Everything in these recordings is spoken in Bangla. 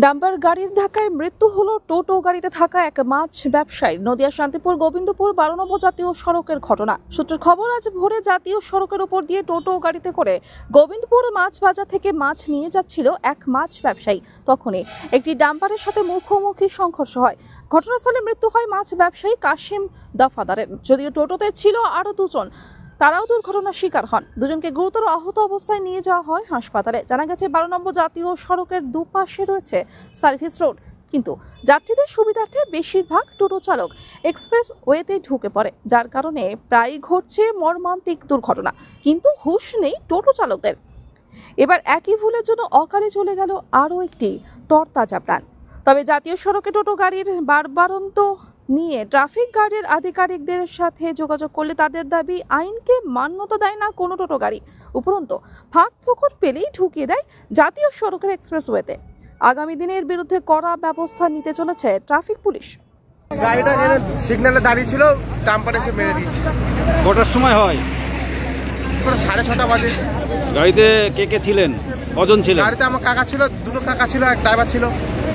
ডাম্পার গাড়ির ধাক্কায় মৃত্যু হলো টোটো গাড়িতে থাকা এক মাছ ব্যবসায়ী। নদিয়া শান্তিপুর গোবিন্দপুর 12 নম্বর জাতীয় সড়কের ঘটনা। সূত্রের খবর, আজ ভোরে জাতীয় সড়কের উপর দিয়ে টোটো গাড়িতে করে গোবিন্দপুর মাছ বাজার থেকে মাছ নিয়ে যাচ্ছিল এক মাছ ব্যবসায়ী। তখনই একটি ডাম্পারের সাথে মুখোমুখি সংঘর্ষ হয়। ঘটনাস্থলে মৃত্যু হয় মাছ ব্যবসায়ী কাশিম দফাদারের। যদিও টোটোতে ছিল আরো দুজন, তারাও দুর্ঘটনার শিকার হন। দুজনকে গুরুতর আহত অবস্থায় নিয়ে যাওয়া হয় হাসপাতালে। জানা গেছে 12 নম্বর জাতীয় সড়কের দুপাশে রয়েছে সার্ভিস রোড, কিন্তু যাত্রীদের সুবিধার্থে বেশিরভাগ টোটো চালক এক্সপ্রেস ওয়েতে ঢুকে পড়ে, যার কারণে প্রায়ই ঘটছে মর্মান্তিক দুর্ঘটনা। কিন্তু হুঁশ নেই টোটো চালকদের। এবার একই ভুলের জন্য অকালে চলে গেল আরও একটি তরতাজা প্রাণ। তবে জাতীয় সড়কে টোটো গাড়ির বারবারন্ত নিয়ে ট্রাফিক গার্ডের আধিকারিকদের সাথে যোগাযোগ করলে তাদের দাবি, আইনকে মান্যতা দেয় না কোনো টোটো গাড়ি। উপরন্তু ফাঁক ফোকর পেলেই ঢুকিয়ে দেয় জাতীয় সড়কের এক্সপ্রেসওয়েতে। আগামী দিনে এর বিরুদ্ধে কড়া ব্যবস্থা নিতে চলেছে ট্রাফিক পুলিশ। গাড়িটা সিগন্যালে দাঁড়িয়ে ছিল, ডাম্পার এসে মেরে দিয়েছে। কটার সময় হয়? 6:30 বাজে। গাড়িতে কে কে ছিলেন, কজন ছিলেন? গাড়িতে আমার কাকা ছিল, দুটো কাকা ছিল, এক ড্রাইভার ছিল।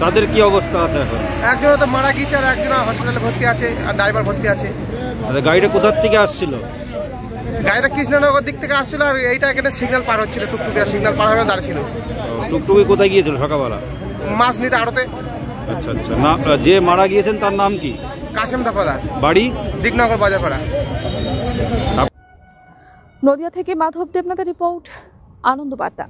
তাদের কি অবস্থা আছে এখন? একজন তো মারা গিয়েছে আর একজন হসপিটালে ভর্তি আছে, আর ড্রাইভার ভর্তি আছে। গাড়িটা কোথার থেকে আসছিল? গাড়িটা কৃষ্ণনগর দিক থেকে আসছিল, আর এইটা এখানে সিগন্যাল পার হচ্ছিল, টুকটুকিরা সিগন্যাল পার হয়ে দাঁড়িয়ে ছিল। টুকটুকি কোথায় গিয়েছিল সকালবেলা? মাছ নিতে আড়তে। আচ্ছা আচ্ছা। না, যে মারা গিয়েছেন তার নাম কি? কাশিম দফাদার, বাড়ি দিকনগর বাজারপাড়া। নদিয়া থেকে মাধব দেবনাথের রিপোর্ট, আনন্দ বার্তা।